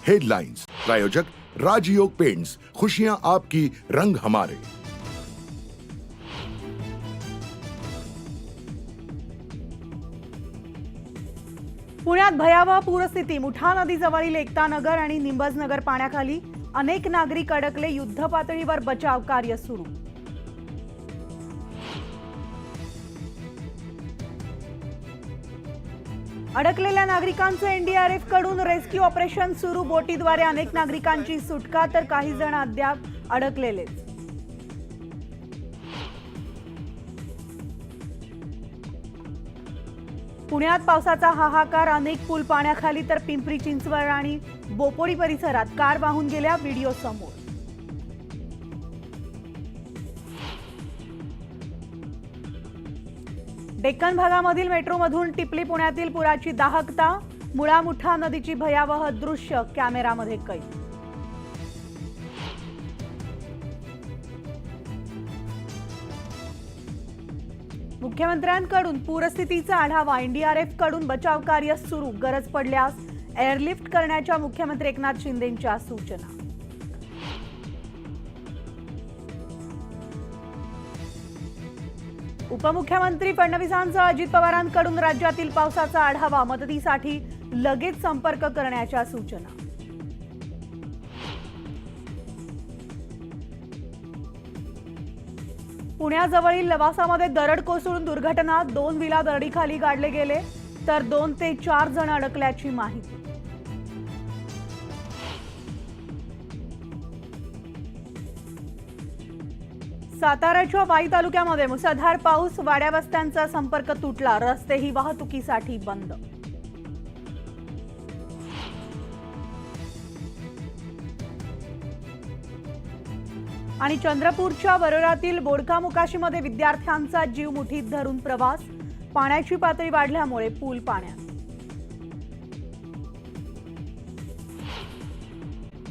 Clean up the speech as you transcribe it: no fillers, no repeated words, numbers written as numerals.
Headlines. प्रायोजक राजयोग paints, खुशियां आपकी, रंग हमारे। पुण्यात भयावह पूरस्थिती। मुठा नदीजवळील एकता नगर आणि निंबज नगर पाण्याखाली। अनेक नागरिक अडकले। युद्ध पातळीवर बचाव कार्य सुरू। अडकलेल्या नागरिकांचं एनडीआरएफ कडून रेस्क्यू ऑपरेशन सुरू। बोटीद्वारे अनेक नागरिकांची सुटका, तर काही जण अद्याप अडकलेले। पुण्यात पावसाचा हाहाकार। अनेक पूल पाण्याखाली, तर पिंपरी चिंचवड आणि बोपोडी परिसरात कार वाहून गेल्या। व्हिडिओ समोर। डेक्कन भागामधील मेट्रोमधून टिपली पुण्यातील पुराची दाहकता। मुळा मुठा नदीची भयावह दृश्य कॅमेरामध्ये कैद। मुख्यमंत्र्यांकडून पूरस्थितीचा आढावा। एनडीआरएफ कडून बचाव कार्य सुरू। गरज पडल्यास एअरलिफ्ट करण्याच्या मुख्यमंत्री एकनाथ शिंदेंच्या सूचना। उपमुख्यमंत्री फडणवीसांचा अजित पवारांकडून राज्यातील पावसाचा आढावा। मदतीसाठी लगेच संपर्क करण्याच्या सूचना। पुण्याजवळील लवासामध्ये दरड कोसळून दुर्घटना। 2 विला दरडीखाली गाडले गेले, तर 2 ते 4 जण अडकल्याची माहिती। साताऱ्याच्या वाई तालुक्यामध्ये मुसळधार पाऊस। वाड्या वस्त्यांचा संपर्क तुटला। रस्तेही वाहतुकीसाठी बंद। आणि चंद्रपूरच्या वरोरातील बोडका मुकाशीमध्ये विद्यार्थ्यांचा जीव मुठीत धरून प्रवास। पाण्याची पातळी वाढल्यामुळे पूल पाण्यात।